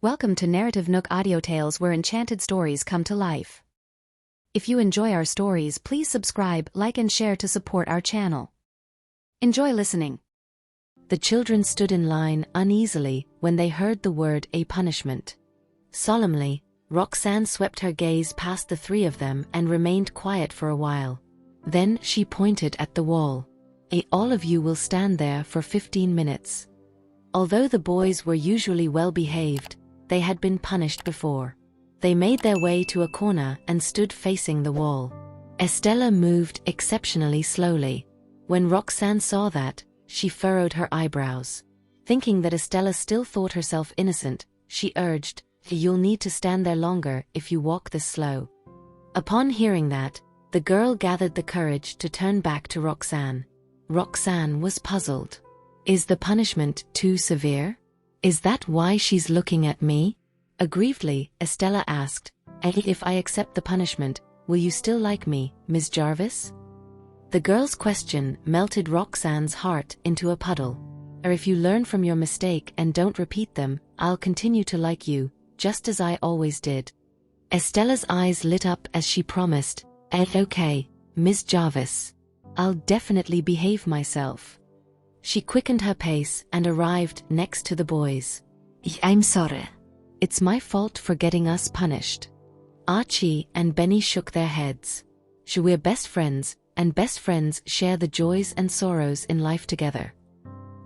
Welcome to NarrativeNook audio tales where enchanted stories come to life. If you enjoy our stories, please subscribe, like and share to support our channel. Enjoy listening. The children stood in line uneasily when they heard the word "a punishment." Solemnly, Roxanne swept her gaze past the three of them and remained quiet for a while. Then she pointed at the wall. All of you will stand there for 15 minutes. Although the boys were usually well behaved, they had been punished before. They made their way to a corner and stood facing the wall. Estella moved exceptionally slowly. When Roxanne saw that, she furrowed her eyebrows. Thinking that Estella still thought herself innocent, she urged, "You'll need to stand there longer if you walk this slow." Upon hearing that, the girl gathered the courage to turn back to Roxanne. Roxanne was puzzled. Is the punishment too severe? Is that why she's looking at me? Aggrievedly, Estella asked, "And if I accept the punishment, will you still like me, Miss Jarvis?" The girl's question melted Roxanne's heart into a puddle. "Or if you learn from your mistake and don't repeat them, I'll continue to like you, just as I always did." Estella's eyes lit up as she promised, "Okay, Miss Jarvis. I'll definitely behave myself." She quickened her pace and arrived next to the boys. "I'm sorry. It's my fault for getting us punished." Archie and Benny shook their heads. We're best friends, and best friends share the joys and sorrows in life together."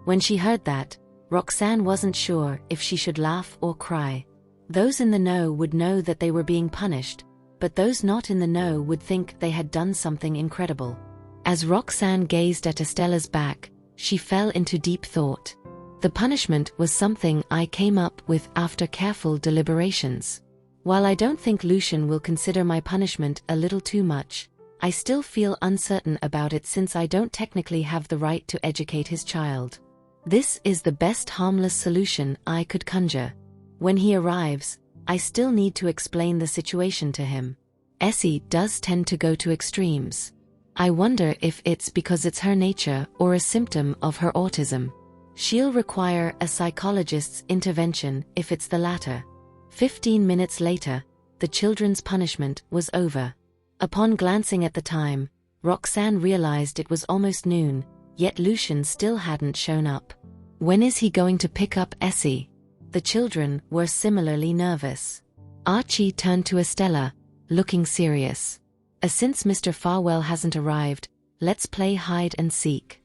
When she heard that, Roxanne wasn't sure if she should laugh or cry. Those in the know would know that they were being punished, but those not in the know would think they had done something incredible. As Roxanne gazed at Estella's back, she fell into deep thought. The punishment was something I came up with after careful deliberations. While I don't think Lucian will consider my punishment a little too much, I still feel uncertain about it since I don't technically have the right to educate his child. This is the best harmless solution I could conjure. When he arrives, I still need to explain the situation to him. Essie does tend to go to extremes. I wonder if it's because it's her nature or a symptom of her autism. She'll require a psychologist's intervention if it's the latter. 15 minutes later, the children's punishment was over. Upon glancing at the time, Roxanne realized it was almost noon, yet Lucian still hadn't shown up. When is he going to pick up Essie? The children were similarly nervous. Archie turned to Estella, looking serious. Since Mr. Farwell hasn't arrived, let's play hide and seek."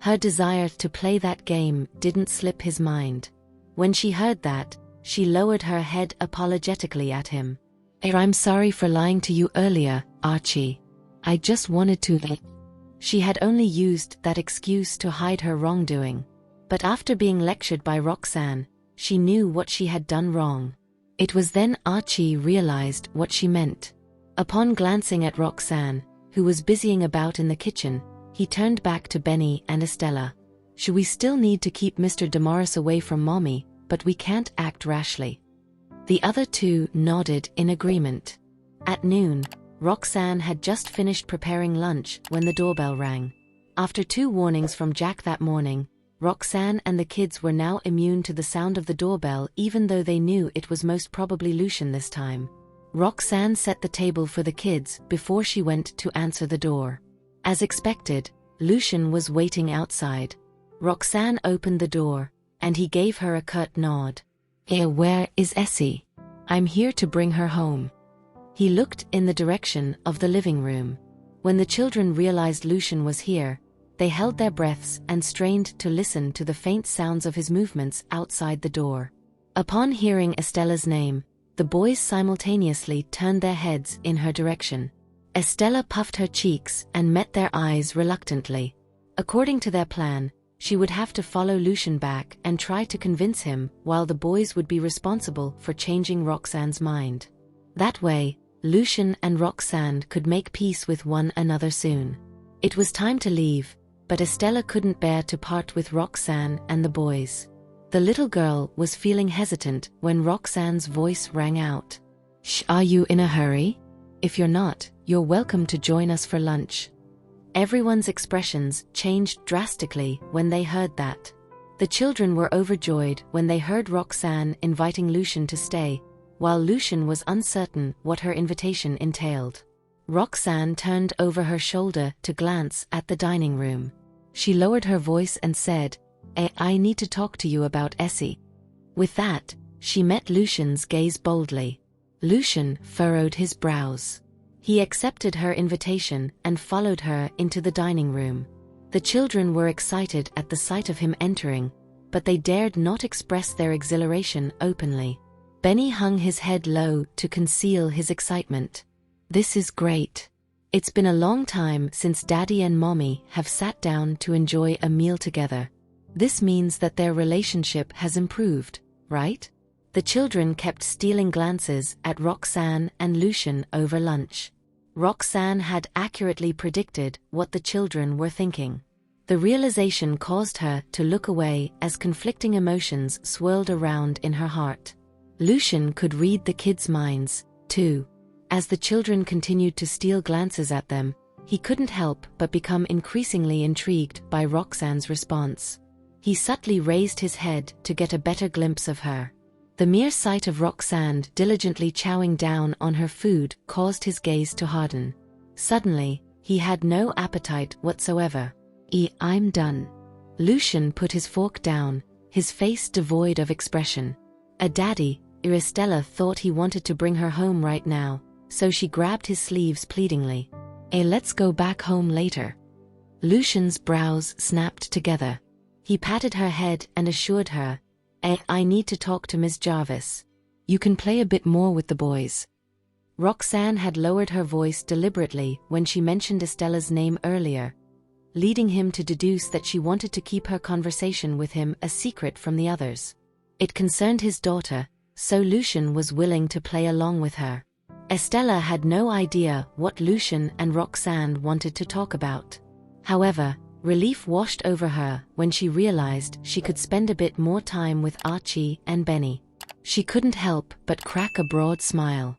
Her desire to play that game didn't slip his mind. When she heard that, she lowered her head apologetically at him. "I'm sorry for lying to you earlier, Archie. I just wanted to." She had only used that excuse to hide her wrongdoing. But after being lectured by Roxanne, she knew what she had done wrong. It was then Archie realized what she meant. Upon glancing at Roxanne, who was busying about in the kitchen, he turned back to Benny and Estella. "We still need to keep Mr. Damaris away from Mommy, but we can't act rashly." The other two nodded in agreement. At noon, Roxanne had just finished preparing lunch when the doorbell rang. After 2 warnings from Jack that morning, Roxanne and the kids were now immune to the sound of the doorbell even though they knew it was most probably Lucian this time. Roxanne set the table for the kids before she went to answer the door. As expected, Lucian was waiting outside. Roxanne opened the door, and he gave her a curt nod. Where is Essie? I'm here to bring her home." He looked in the direction of the living room. When the children realized Lucian was here, they held their breaths and strained to listen to the faint sounds of his movements outside the door. Upon hearing Estella's name, the boys simultaneously turned their heads in her direction. Estella puffed her cheeks and met their eyes reluctantly. According to their plan, she would have to follow Lucian back and try to convince him, while the boys would be responsible for changing Roxanne's mind. That way, Lucian and Roxanne could make peace with one another soon. It was time to leave, but Estella couldn't bear to part with Roxanne and the boys. The little girl was feeling hesitant when Roxanne's voice rang out. Are you in a hurry? If you're not, you're welcome to join us for lunch." Everyone's expressions changed drastically when they heard that. The children were overjoyed when they heard Roxanne inviting Lucian to stay, while Lucian was uncertain what her invitation entailed. Roxanne turned over her shoulder to glance at the dining room. She lowered her voice and said, I need to talk to you about Essie. With that, she met Lucian's gaze boldly. Lucian furrowed his brows. He accepted her invitation and followed her into the dining room. The children were excited at the sight of him entering, but they dared not express their exhilaration openly. Benny hung his head low to conceal his excitement. This is great. It's been a long time since Daddy and Mommy have sat down to enjoy a meal together. This means that their relationship has improved, right? The children kept stealing glances at Roxanne and Lucian over lunch. Roxanne had accurately predicted what the children were thinking. The realization caused her to look away as conflicting emotions swirled around in her heart. Lucian could read the kids' minds, too. As the children continued to steal glances at them, he couldn't help but become increasingly intrigued by Roxanne's response. He subtly raised his head to get a better glimpse of her. The mere sight of Roxanne diligently chowing down on her food caused his gaze to harden. Suddenly, he had no appetite whatsoever. I'm done. Lucian put his fork down, his face devoid of expression. Daddy, Estella thought he wanted to bring her home right now, so she grabbed his sleeves pleadingly. Let's go back home later. Lucian's brows snapped together. He patted her head and assured her, I need to talk to Miss Jarvis. You can play a bit more with the boys. Roxanne had lowered her voice deliberately when she mentioned Estella's name earlier, leading him to deduce that she wanted to keep her conversation with him a secret from the others. It concerned his daughter, so Lucian was willing to play along with her. Estella had no idea what Lucian and Roxanne wanted to talk about. However, relief washed over her when she realized she could spend a bit more time with Archie and Benny. She couldn't help but crack a broad smile.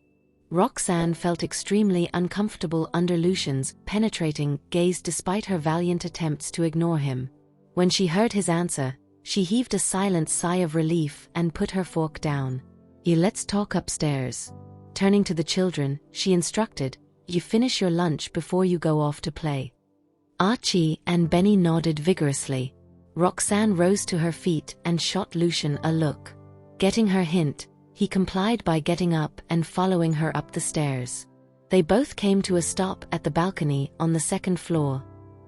Roxanne felt extremely uncomfortable under Lucian's penetrating gaze despite her valiant attempts to ignore him. When she heard his answer, she heaved a silent sigh of relief and put her fork down. Let's talk upstairs. Turning to the children, she instructed, you finish your lunch before you go off to play. Archie and Benny nodded vigorously. Roxanne rose to her feet and shot Lucian a look. Getting her hint, he complied by getting up and following her up the stairs. They both came to a stop at the balcony on the second floor,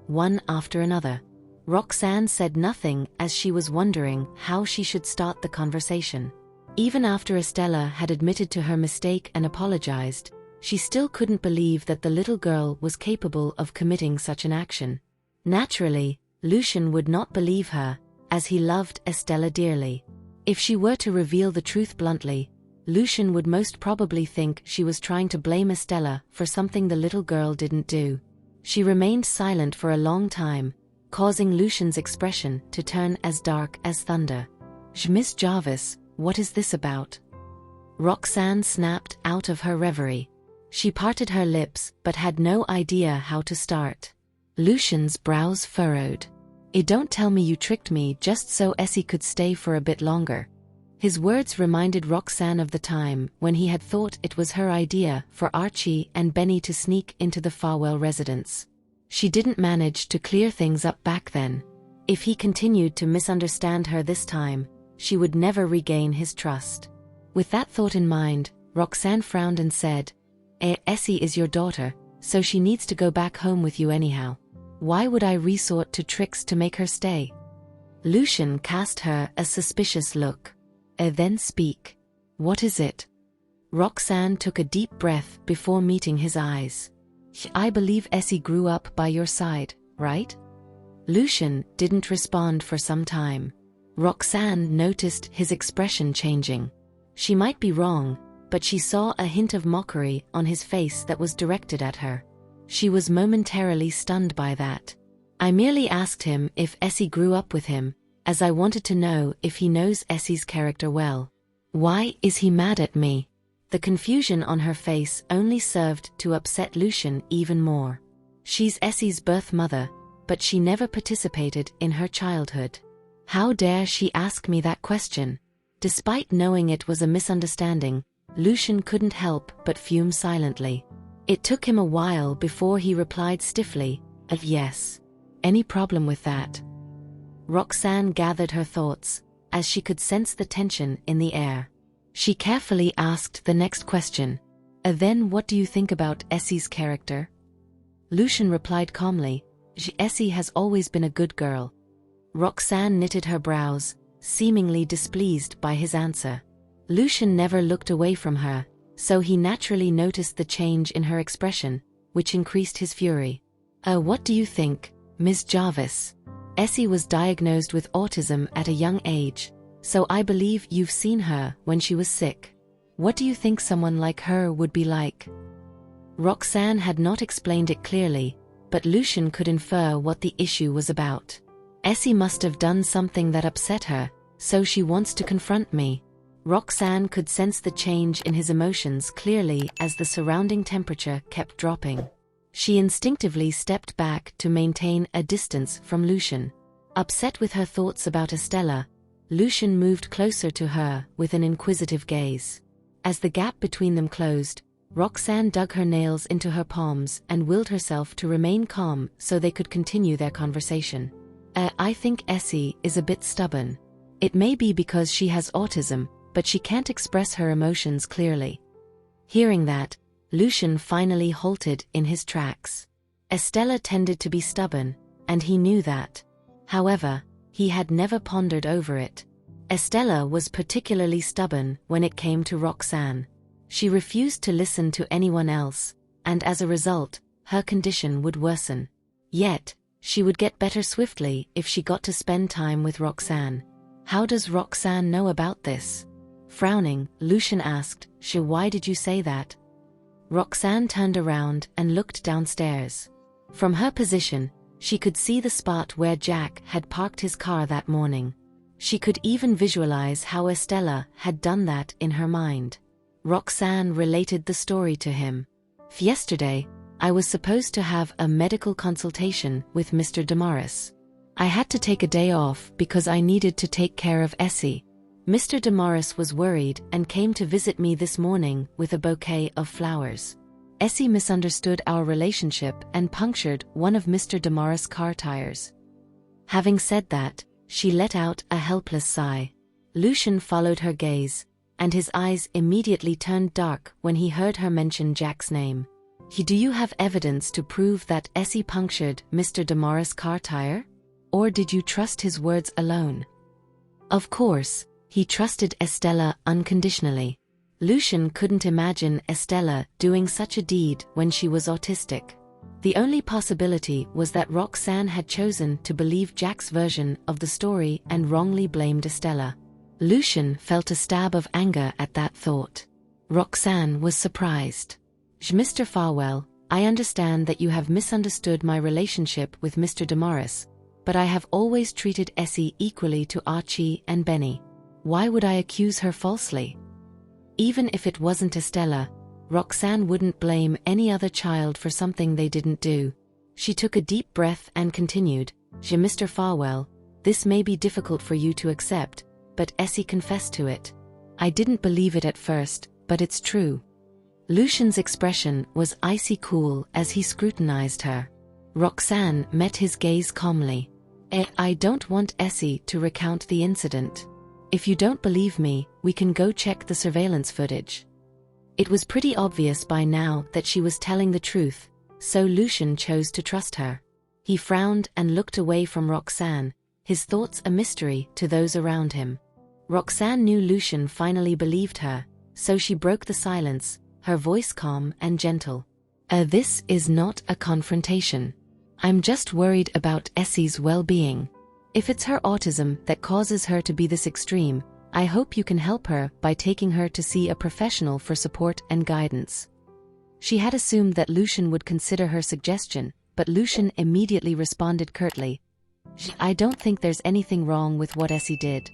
one after another. Roxanne said nothing as she was wondering how she should start the conversation. Even after Estella had admitted to her mistake and apologized, she still couldn't believe that the little girl was capable of committing such an action. Naturally, Lucian would not believe her, as he loved Estella dearly. If she were to reveal the truth bluntly, Lucian would most probably think she was trying to blame Estella for something the little girl didn't do. She remained silent for a long time, causing Lucian's expression to turn as dark as thunder. Miss Jarvis, what is this about? Roxanne snapped out of her reverie. She parted her lips but had no idea how to start. Lucian's brows furrowed. Don't tell me you tricked me just so Essie could stay for a bit longer. His words reminded Roxanne of the time when he had thought it was her idea for Archie and Benny to sneak into the Farwell residence. She didn't manage to clear things up back then. If he continued to misunderstand her this time, she would never regain his trust. With that thought in mind, Roxanne frowned and said, Essie is your daughter, so she needs to go back home with you anyhow. Why would I resort to tricks to make her stay? Lucian cast her a suspicious look. Then speak. What is it? Roxanne took a deep breath before meeting his eyes. I believe Essie grew up by your side, right? Lucian didn't respond for some time. Roxanne noticed his expression changing. She might be wrong, but she saw a hint of mockery on his face that was directed at her. She was momentarily stunned by that. I merely asked him if Essie grew up with him, as I wanted to know if he knows Essie's character well. Why is he mad at me? The confusion on her face only served to upset Lucian even more. She's Essie's birth mother, but she never participated in her childhood. How dare she ask me that question? Despite knowing it was a misunderstanding, Lucian couldn't help but fume silently. It took him a while before he replied stiffly, yes. Any problem with that? Roxanne gathered her thoughts, as she could sense the tension in the air. She carefully asked the next question. Then what do you think about Essie's character? Lucian replied calmly, Essie has always been a good girl. Roxanne knitted her brows, seemingly displeased by his answer. Lucian never looked away from her, so he naturally noticed the change in her expression, which increased his fury. What do you think, Ms. Jarvis? Essie was diagnosed with autism at a young age, so I believe you've seen her when she was sick. What do you think someone like her would be like? Roxanne had not explained it clearly, but Lucian could infer what the issue was about. Essie must have done something that upset her, so she wants to confront me. Roxanne could sense the change in his emotions clearly as the surrounding temperature kept dropping. She instinctively stepped back to maintain a distance from Lucian. Upset with her thoughts about Estella, Lucian moved closer to her with an inquisitive gaze. As the gap between them closed, Roxanne dug her nails into her palms and willed herself to remain calm so they could continue their conversation. I think Essie is a bit stubborn. It may be because she has autism, but she can't express her emotions clearly. Hearing that, Lucian finally halted in his tracks. Estella tended to be stubborn, and he knew that. However, he had never pondered over it. Estella was particularly stubborn when it came to Roxanne. She refused to listen to anyone else, and as a result, her condition would worsen. Yet, she would get better swiftly if she got to spend time with Roxanne. How does Roxanne know about this? Frowning, Lucian asked, why did you say that? Roxanne turned around and looked downstairs. From her position, she could see the spot where Jack had parked his car that morning. She could even visualize how Estella had done that in her mind. Roxanne related the story to him. Yesterday, I was supposed to have a medical consultation with Mr. Damaris. I had to take a day off because I needed to take care of Essie. Mr. Damaris was worried and came to visit me this morning with a bouquet of flowers. Essie misunderstood our relationship and punctured one of Mr. Damaris' car tires. Having said that, she let out a helpless sigh. Lucian followed her gaze, and his eyes immediately turned dark when he heard her mention Jack's name. Do you have evidence to prove that Essie punctured Mr. Damaris' car tire? Or did you trust his words alone? Of course, he trusted Estella unconditionally. Lucian couldn't imagine Estella doing such a deed when she was autistic. The only possibility was that Roxanne had chosen to believe Jack's version of the story and wrongly blamed Estella. Lucian felt a stab of anger at that thought. Roxanne was surprised. Mr. Farwell, I understand that you have misunderstood my relationship with Mr. Damaris, but I have always treated Essie equally to Archie and Benny. Why would I accuse her falsely? Even if it wasn't Estella, Roxanne wouldn't blame any other child for something they didn't do. She took a deep breath and continued, Mr. Farwell, this may be difficult for you to accept, but Essie confessed to it. I didn't believe it at first, but it's true. Lucian's expression was icy cool as he scrutinized her. Roxanne met his gaze calmly. I don't want Essie to recount the incident. If you don't believe me, we can go check the surveillance footage. It was pretty obvious by now that she was telling the truth, so Lucian chose to trust her. He frowned and looked away from Roxanne, his thoughts a mystery to those around him. Roxanne knew Lucian finally believed her, so she broke the silence, her voice calm and gentle. This is not a confrontation. I'm just worried about Essie's well-being. If it's her autism that causes her to be this extreme, I hope you can help her by taking her to see a professional for support and guidance. She had assumed that Lucian would consider her suggestion, but Lucian immediately responded curtly, I don't think there's anything wrong with what Essie did.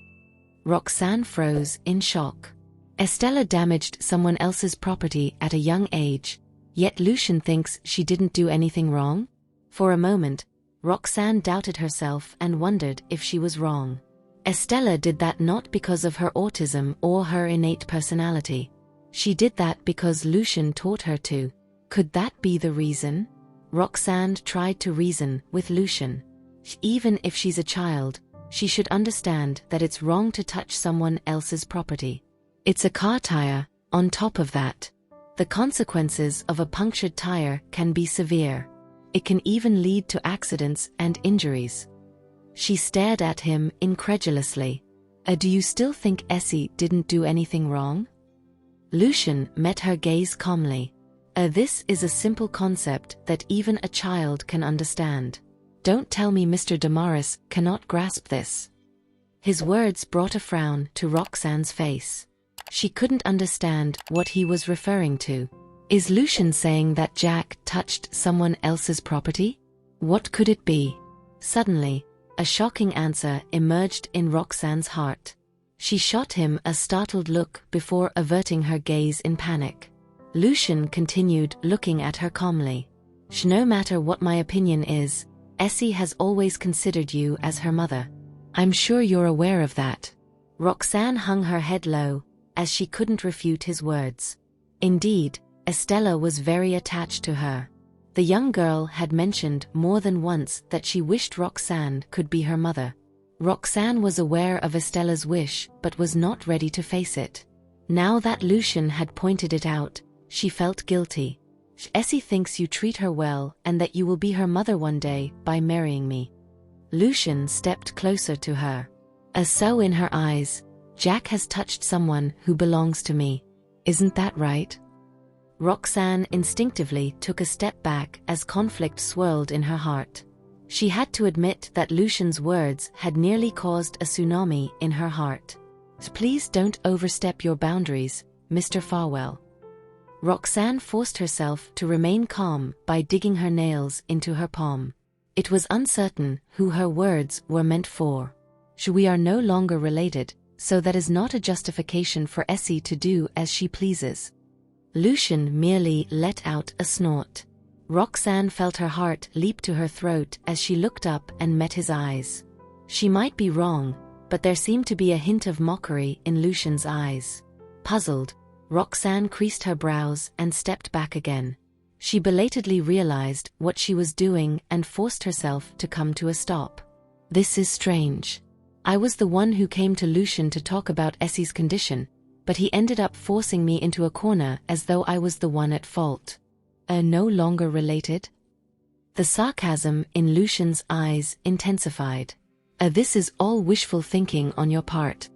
Roxanne froze in shock. Estella damaged someone else's property at a young age, yet Lucian thinks she didn't do anything wrong? For a moment, Roxanne doubted herself and wondered if she was wrong. Estella did that not because of her autism or her innate personality. She did that because Lucian taught her to. Could that be the reason? Roxanne tried to reason with Lucian. Even if she's a child, she should understand that it's wrong to touch someone else's property. It's a car tire. On top of that, the consequences of a punctured tire can be severe. It can even lead to accidents and injuries. She stared at him incredulously. Do you still think Essie didn't do anything wrong? Lucian met her gaze calmly. This is a simple concept that even a child can understand. Don't tell me Mr. Damaris cannot grasp this. His words brought a frown to Roxanne's face. She couldn't understand what he was referring to. Is Lucian saying that Jack touched someone else's property? What could it be? Suddenly, a shocking answer emerged in Roxanne's heart. She shot him a startled look before averting her gaze in panic. Lucian continued looking at her calmly. No matter what my opinion is, Essie has always considered you as her mother. I'm sure you're aware of that. Roxanne hung her head low, as she couldn't refute his words. Indeed, Estella was very attached to her. The young girl had mentioned more than once that she wished Roxanne could be her mother. Roxanne was aware of Estella's wish but was not ready to face it. Now that Lucian had pointed it out, she felt guilty. Essie thinks you treat her well and that you will be her mother one day by marrying me. Lucian stepped closer to her. So in her eyes, Jack has touched someone who belongs to me. Isn't that right? Roxanne instinctively took a step back as conflict swirled in her heart. She had to admit that Lucian's words had nearly caused a tsunami in her heart. Please don't overstep your boundaries, Mr. Farwell. Roxanne forced herself to remain calm by digging her nails into her palm. It was uncertain who her words were meant for. We are no longer related, so that is not a justification for Essie to do as she pleases. Lucian merely let out a snort. Roxanne felt her heart leap to her throat as she looked up and met his eyes. She might be wrong, but there seemed to be a hint of mockery in Lucian's eyes. Puzzled, Roxanne creased her brows and stepped back again. She belatedly realized what she was doing and forced herself to come to a stop. This is strange. I was the one who came to Lucian to talk about Essie's condition, but he ended up forcing me into a corner as though I was the one at fault. No longer related? The sarcasm in Lucian's eyes intensified. This is all wishful thinking on your part.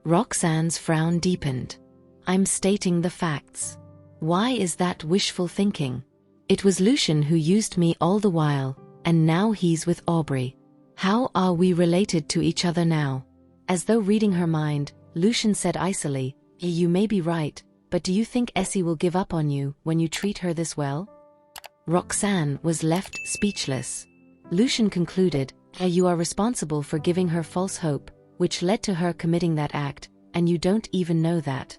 Roxanne's frown deepened. I'm stating the facts. Why is that wishful thinking? It was Lucian who used me all the while, and now he's with Aubrey. How are we related to each other now? As though reading her mind, Lucian said icily, You may be right, but do you think Essie will give up on you when you treat her this well? Roxanne was left speechless. Lucian concluded, You are responsible for giving her false hope, which led to her committing that act, and you don't even know that.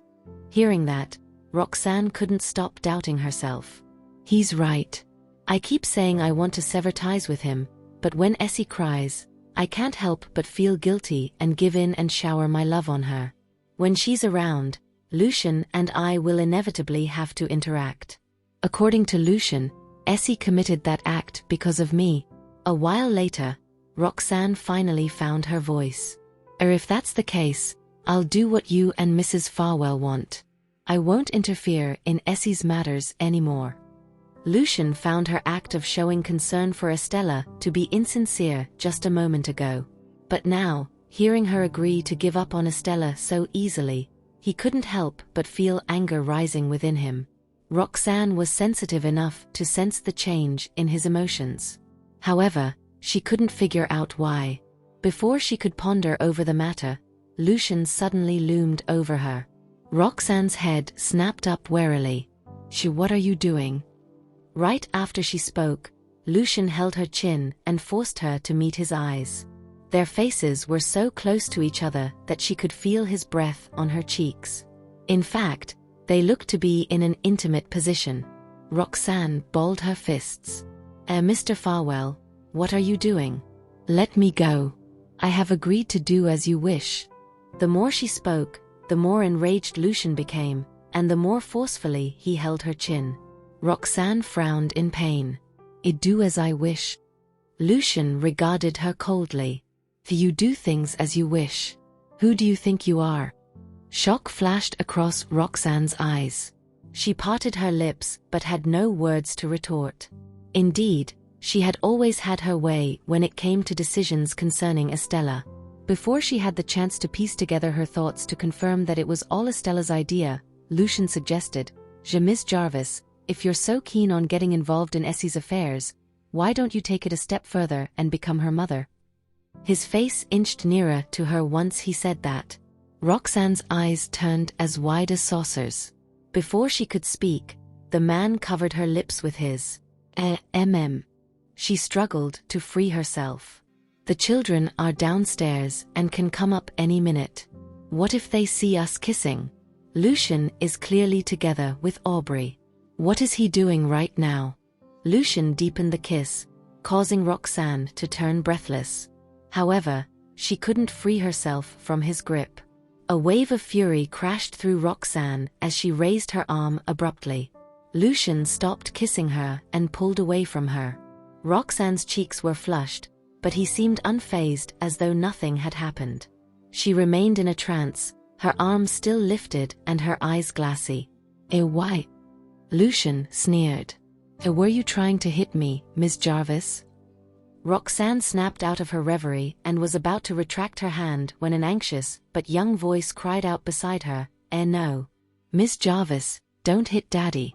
Hearing that, Roxanne couldn't stop doubting herself. He's right. I keep saying I want to sever ties with him, but when Essie cries, I can't help but feel guilty and give in and shower my love on her. When she's around, Lucian and I will inevitably have to interact. According to Lucian, Essie committed that act because of me. A while later, Roxanne finally found her voice. If that's the case, I'll do what you and Mrs. Farwell want. I won't interfere in Essie's matters anymore. Lucian found her act of showing concern for Estella to be insincere just a moment ago. But now, hearing her agree to give up on Estella so easily, he couldn't help but feel anger rising within him. Roxanne was sensitive enough to sense the change in his emotions. However, she couldn't figure out why. Before she could ponder over the matter, Lucian suddenly loomed over her. Roxanne's head snapped up warily. What are you doing? Right after she spoke, Lucian held her chin and forced her to meet his eyes. Their faces were so close to each other that she could feel his breath on her cheeks. In fact, they looked to be in an intimate position. Roxanne balled her fists. Mr. Farwell, what are you doing? Let me go. I have agreed to do as you wish." The more she spoke, the more enraged Lucian became, and the more forcefully he held her chin. Roxanne frowned in pain. "I do as I wish." Lucian regarded her coldly. "You do things as you wish. Who do you think you are?" Shock flashed across Roxanne's eyes. She parted her lips but had no words to retort. Indeed, she had always had her way when it came to decisions concerning Estella. Before she had the chance to piece together her thoughts to confirm that it was all Estella's idea, Lucian suggested, "Miss Jarvis, if you're so keen on getting involved in Essie's affairs, why don't you take it a step further and become her mother?" His face inched nearer to her once he said that. Roxanne's eyes turned as wide as saucers. Before she could speak, the man covered her lips with his. She struggled to free herself. "The children are downstairs and can come up any minute. What if they see us kissing? Lucian is clearly together with Aubrey. What is he doing right now?" Lucian deepened the kiss, causing Roxanne to turn breathless. However, she couldn't free herself from his grip. A wave of fury crashed through Roxanne as she raised her arm abruptly. Lucian stopped kissing her and pulled away from her. Roxanne's cheeks were flushed, but he seemed unfazed as though nothing had happened. She remained in a trance, her arms still lifted and her eyes glassy. Why?" Lucian sneered. Were you trying to hit me, Miss Jarvis?" Roxanne snapped out of her reverie and was about to retract her hand when an anxious but young voice cried out beside her, No. Miss Jarvis, don't hit Daddy."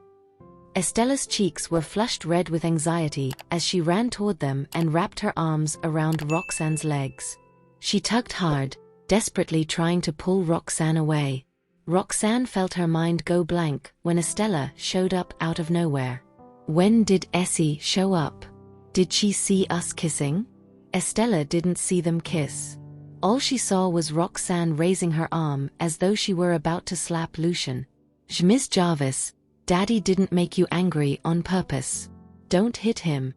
Estella's cheeks were flushed red with anxiety as she ran toward them and wrapped her arms around Roxanne's legs. She tugged hard, desperately trying to pull Roxanne away. Roxanne felt her mind go blank when Estella showed up out of nowhere. When did Essie show up? Did she see us kissing? Estella didn't see them kiss. All she saw was Roxanne raising her arm as though she were about to slap Lucian. "Miss Jarvis, Daddy didn't make you angry on purpose. Don't hit him."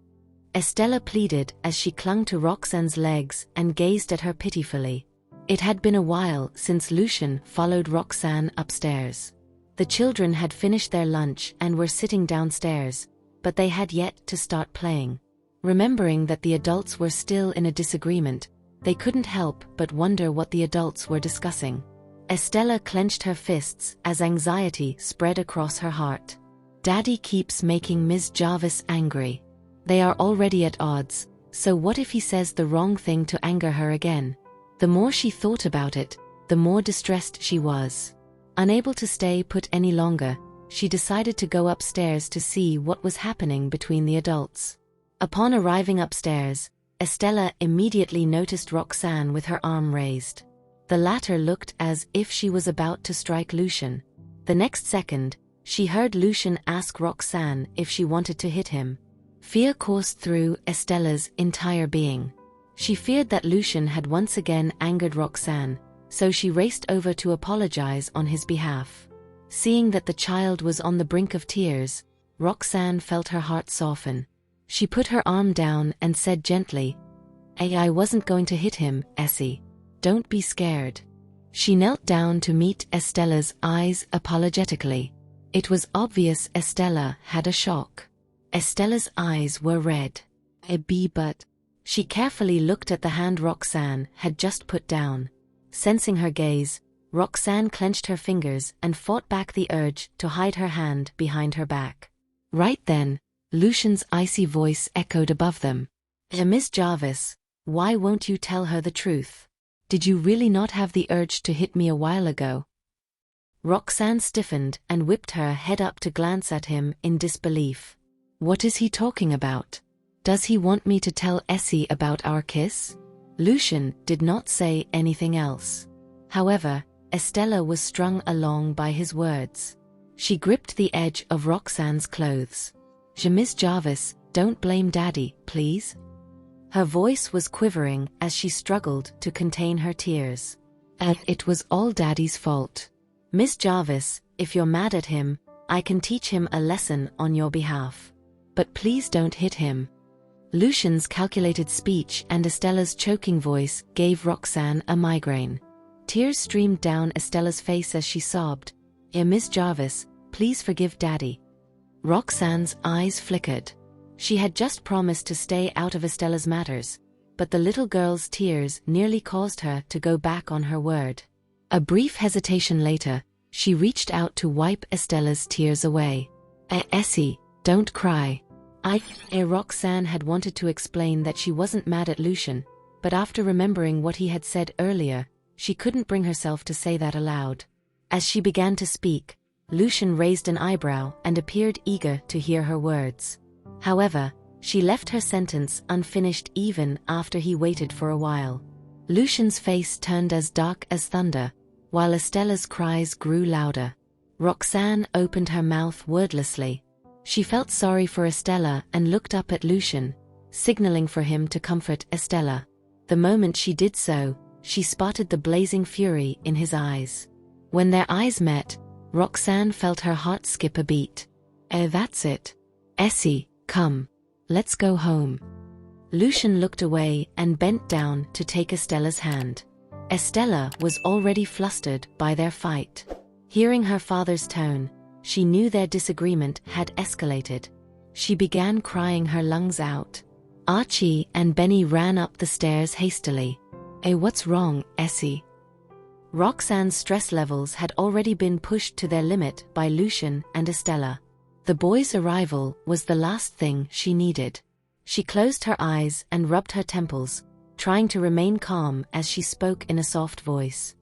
Estella pleaded as she clung to Roxanne's legs and gazed at her pitifully. It had been a while since Lucian followed Roxanne upstairs. The children had finished their lunch and were sitting downstairs, but they had yet to start playing. Remembering that the adults were still in a disagreement, they couldn't help but wonder what the adults were discussing. Estella clenched her fists as anxiety spread across her heart. Daddy keeps making Miss Jarvis angry. They are already at odds, so what if he says the wrong thing to anger her again? The more she thought about it, the more distressed she was. Unable to stay put any longer, she decided to go upstairs to see what was happening between the adults. Upon arriving upstairs, Estella immediately noticed Roxanne with her arm raised. The latter looked as if she was about to strike Lucian. The next second, she heard Lucian ask Roxanne if she wanted to hit him. Fear coursed through Estella's entire being. She feared that Lucian had once again angered Roxanne, so she raced over to apologize on his behalf. Seeing that the child was on the brink of tears, Roxanne felt her heart soften. She put her arm down and said gently, I wasn't going to hit him, Essie. Don't be scared." She knelt down to meet Estella's eyes apologetically. It was obvious Estella had a shock. Estella's eyes were red. But she carefully looked at the hand Roxanne had just put down. Sensing her gaze, Roxanne clenched her fingers and fought back the urge to hide her hand behind her back. Right then, Lucian's icy voice echoed above them. "Miss Jarvis, why won't you tell her the truth? Did you really not have the urge to hit me a while ago?" Roxanne stiffened and whipped her head up to glance at him in disbelief. What is he talking about? Does he want me to tell Essie about our kiss? Lucian did not say anything else. However, Estella was strung along by his words. She gripped the edge of Roxanne's clothes. "Miss Jarvis, don't blame Daddy, please." Her voice was quivering as she struggled to contain her tears. It was all Daddy's fault. "Miss Jarvis, if you're mad at him, I can teach him a lesson on your behalf. But please don't hit him." Lucian's calculated speech and Estella's choking voice gave Roxanne a migraine. Tears streamed down Estella's face as she sobbed, Miss Jarvis, please forgive Daddy." Roxanne's eyes flickered. She had just promised to stay out of Estella's matters, but the little girl's tears nearly caused her to go back on her word. A brief hesitation later, she reached out to wipe Estella's tears away. Essie, don't cry." Roxanne had wanted to explain that she wasn't mad at Lucian, but after remembering what he had said earlier, she couldn't bring herself to say that aloud. As she began to speak, Lucian raised an eyebrow and appeared eager to hear her words. However, she left her sentence unfinished even after he waited for a while. Lucian's face turned as dark as thunder, while Estella's cries grew louder. Roxanne opened her mouth wordlessly. She felt sorry for Estella and looked up at Lucian, signaling for him to comfort Estella. The moment she did so, she spotted the blazing fury in his eyes. When their eyes met, Roxanne felt her heart skip a beat. That's it. Essie, come. Let's go home." Lucian looked away and bent down to take Estella's hand. Estella was already flustered by their fight. Hearing her father's tone, she knew their disagreement had escalated. She began crying her lungs out. Archie and Benny ran up the stairs hastily. What's wrong, Essie?" Roxanne's stress levels had already been pushed to their limit by Lucian and Estella. The boys' arrival was the last thing she needed. She closed her eyes and rubbed her temples, trying to remain calm as she spoke in a soft voice.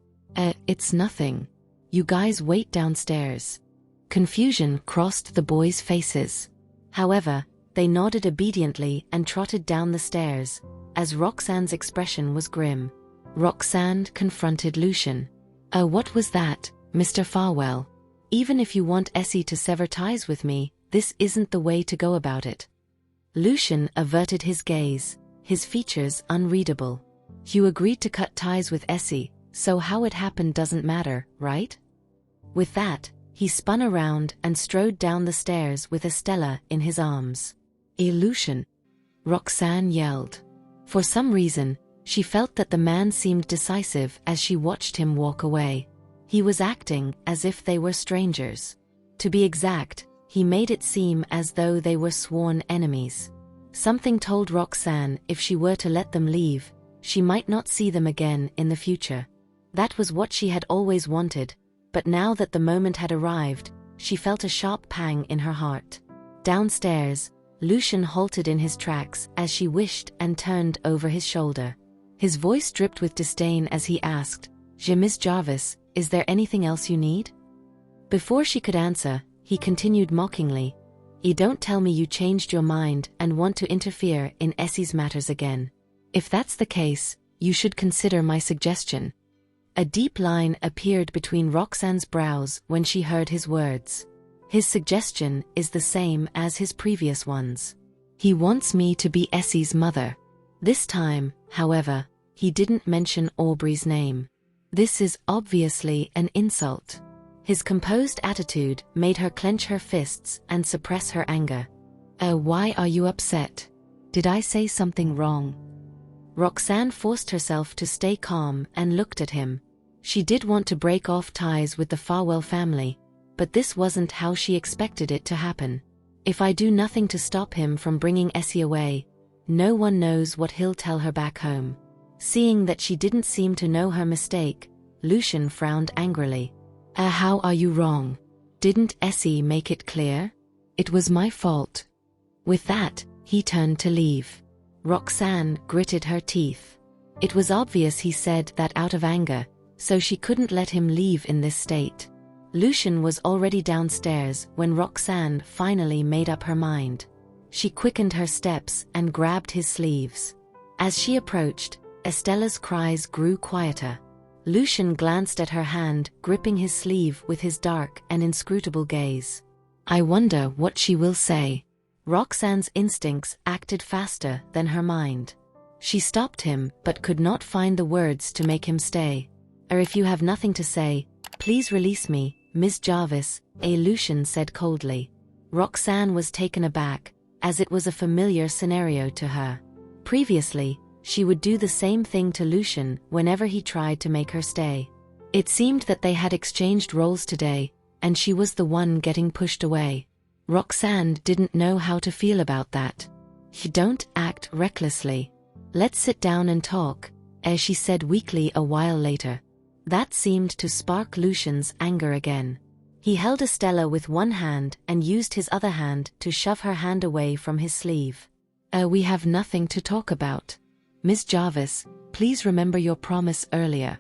It's nothing. You guys wait downstairs." Confusion crossed the boys' faces. However, they nodded obediently and trotted down the stairs, as Roxanne's expression was grim. Roxanne confronted Lucian. What was that, Mr. Farwell? Even if you want Essie to sever ties with me, this isn't the way to go about it." Lucian averted his gaze, his features unreadable. "You agreed to cut ties with Essie, so how it happened doesn't matter, right?" With that, he spun around and strode down the stairs with Estella in his arms. Lucian!" Roxanne yelled. For some reason, she felt that the man seemed decisive as she watched him walk away. He was acting as if they were strangers. To be exact, he made it seem as though they were sworn enemies. Something told Roxanne if she were to let them leave, she might not see them again in the future. That was what she had always wanted, but now that the moment had arrived, she felt a sharp pang in her heart. Downstairs, Lucian halted in his tracks as she wished and turned over his shoulder. His voice dripped with disdain as he asked, Miss Jarvis, is there anything else you need?" Before she could answer, he continued mockingly, Don't tell me you changed your mind and want to interfere in Essie's matters again. If that's the case, you should consider my suggestion." A deep line appeared between Roxanne's brows when she heard his words. His suggestion is the same as his previous ones. He wants me to be Essie's mother. This time, however, he didn't mention Aubrey's name. This is obviously an insult. His composed attitude made her clench her fists and suppress her anger. Why are you upset? Did I say something wrong?" Roxanne forced herself to stay calm and looked at him. She did want to break off ties with the Farwell family, but this wasn't how she expected it to happen. If I do nothing to stop him from bringing Essie away, no one knows what he'll tell her back home. Seeing that she didn't seem to know her mistake, Lucian frowned angrily. How are you wrong? Didn't Essie make it clear? It was my fault." With that, he turned to leave. Roxanne gritted her teeth. It was obvious he said that out of anger, so she couldn't let him leave in this state. Lucian was already downstairs when Roxanne finally made up her mind. She quickened her steps and grabbed his sleeves. As she approached, Estella's cries grew quieter. Lucian glanced at her hand, gripping his sleeve with his dark and inscrutable gaze. "I wonder what she will say." Roxanne's instincts acted faster than her mind. She stopped him but could not find the words to make him stay. If you have nothing to say, please release me, Miss Jarvis," Lucian said coldly. Roxanne was taken aback, as it was a familiar scenario to her. Previously, she would do the same thing to Lucian whenever he tried to make her stay. It seemed that they had exchanged roles today, and she was the one getting pushed away. Roxanne didn't know how to feel about that. Don't act recklessly. Let's sit down and talk, as she said weakly a while later. That seemed to spark Lucian's anger again. He held Estella with one hand and used his other hand to shove her hand away from his sleeve. We have nothing to talk about. Miss Jarvis, please remember your promise earlier."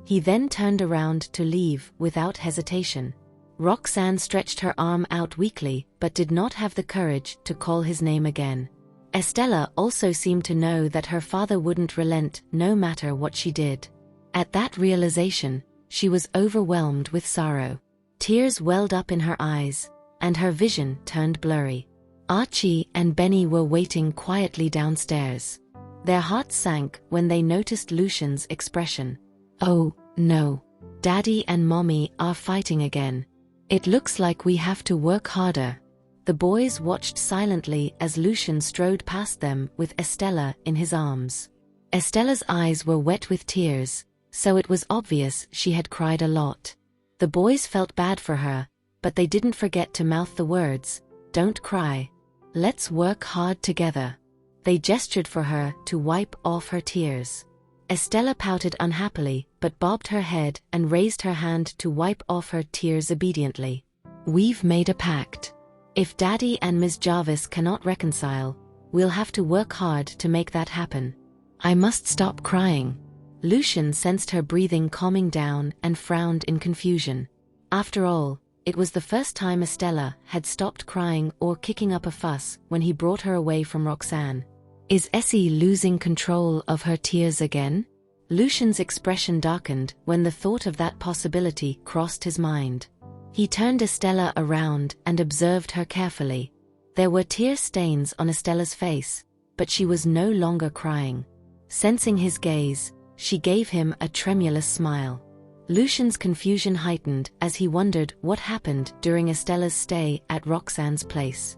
He then turned around to leave without hesitation. Roxanne stretched her arm out weakly but did not have the courage to call his name again. Estella also seemed to know that her father wouldn't relent no matter what she did. At that realization, she was overwhelmed with sorrow. Tears welled up in her eyes, and her vision turned blurry. Archie and Benny were waiting quietly downstairs. Their hearts sank when they noticed Lucian's expression. "Oh, no. Daddy and Mommy are fighting again. It looks like we have to work harder." The boys watched silently as Lucian strode past them with Estella in his arms. Estella's eyes were wet with tears, so it was obvious she had cried a lot. The boys felt bad for her, but they didn't forget to mouth the words, "Don't cry. Let's work hard together." They gestured for her to wipe off her tears. Estella pouted unhappily but bobbed her head and raised her hand to wipe off her tears obediently. "We've made a pact. If Daddy and Ms. Jarvis cannot reconcile, we'll have to work hard to make that happen. I must stop crying." Lucian sensed her breathing calming down and frowned in confusion. After all, it was the first time Estella had stopped crying or kicking up a fuss when he brought her away from Roxanne. Is Essie losing control of her tears again? Lucian's expression darkened when the thought of that possibility crossed his mind. He turned Estella around and observed her carefully. There were tear stains on Estella's face, but she was no longer crying. Sensing his gaze, she gave him a tremulous smile. Lucian's confusion heightened as he wondered what happened during Estella's stay at Roxanne's place.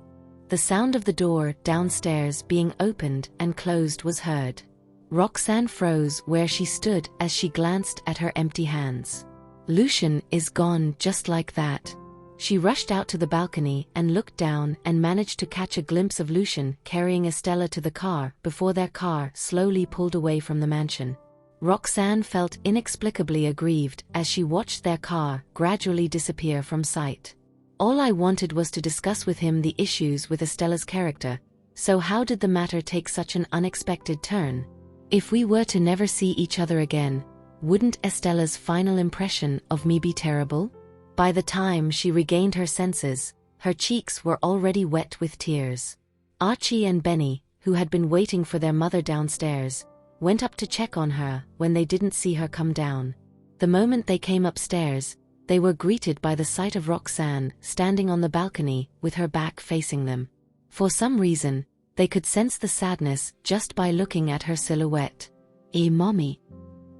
The sound of the door downstairs being opened and closed was heard. Roxanne froze where she stood as she glanced at her empty hands. Lucian is gone just like that. She rushed out to the balcony and looked down and managed to catch a glimpse of Lucian carrying Estella to the car before their car slowly pulled away from the mansion. Roxanne felt inexplicably aggrieved as she watched their car gradually disappear from sight. "All I wanted was to discuss with him the issues with Estella's character, so how did the matter take such an unexpected turn? If we were to never see each other again, wouldn't Estella's final impression of me be terrible?" By the time she regained her senses, her cheeks were already wet with tears. Archie and Benny, who had been waiting for their mother downstairs, went up to check on her when they didn't see her come down. The moment they came upstairs, they were greeted by the sight of Roxanne standing on the balcony with her back facing them. For some reason, they could sense the sadness just by looking at her silhouette. Mommy,"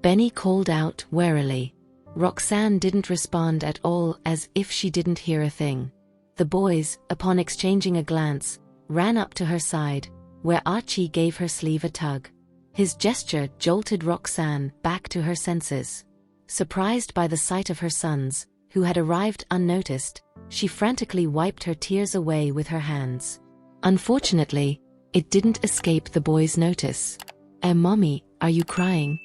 Benny called out warily. Roxanne didn't respond at all, as if she didn't hear a thing. The boys, upon exchanging a glance, ran up to her side, where Archie gave her sleeve a tug. His gesture jolted Roxanne back to her senses. Surprised by the sight of her sons, who had arrived unnoticed, she frantically wiped her tears away with her hands. Unfortunately, it didn't escape the boys' notice. Mommy, are you crying?"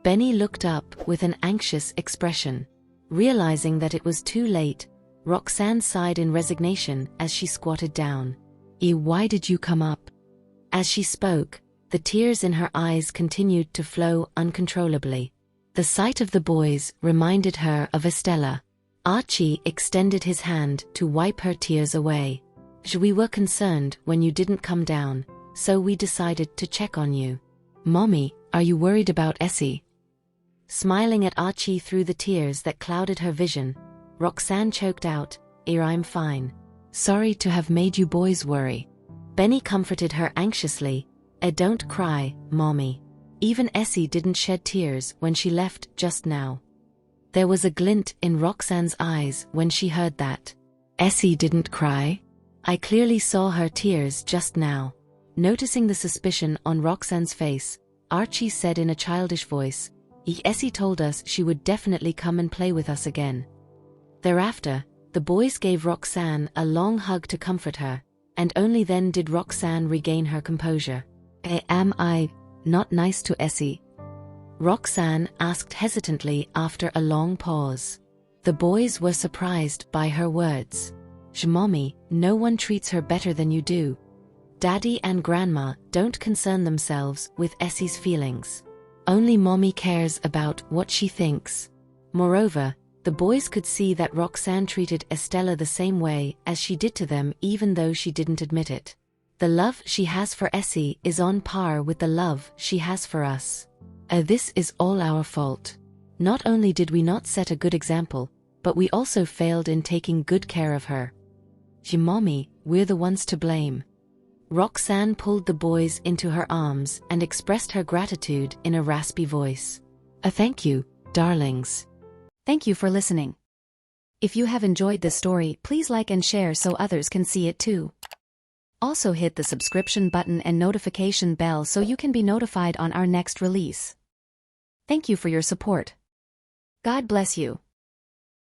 Benny looked up with an anxious expression. Realizing that it was too late, Roxanne sighed in resignation as she squatted down. Why did you come up?" As she spoke, the tears in her eyes continued to flow uncontrollably. The sight of the boys reminded her of Estella. Archie extended his hand to wipe her tears away. "We were concerned when you didn't come down, so we decided to check on you." "Mommy, are you worried about Essie?" Smiling at Archie through the tears that clouded her vision, Roxanne choked out, "I'm fine. Sorry to have made you boys worry." Benny comforted her anxiously. Don't cry, Mommy. Even Essie didn't shed tears when she left just now." There was a glint in Roxanne's eyes when she heard that. "Essie didn't cry?" I clearly saw her tears just now. Noticing the suspicion on Roxanne's face, Archie said in a childish voice, Essie told us she would definitely come and play with us again. Thereafter, the boys gave Roxanne a long hug to comfort her, and only then did Roxanne regain her composure. Am I not nice to Essie? Roxanne asked hesitantly after a long pause. The boys were surprised by her words. Mommy, no one treats her better than you do. Daddy and Grandma don't concern themselves with Essie's feelings. Only Mommy cares about what she thinks. Moreover, the boys could see that Roxanne treated Estella the same way as she did to them, even though she didn't admit it. The love she has for Essie is on par with the love she has for us. This is all our fault. Not only did we not set a good example, but we also failed in taking good care of her. Mommy, we're the ones to blame. Roxanne pulled the boys into her arms and expressed her gratitude in a raspy voice. Thank you, darlings. Thank you for listening. If you have enjoyed this story, please like and share so others can see it too. Also hit the subscription button and notification bell so you can be notified on our next release. Thank you for your support. God bless you.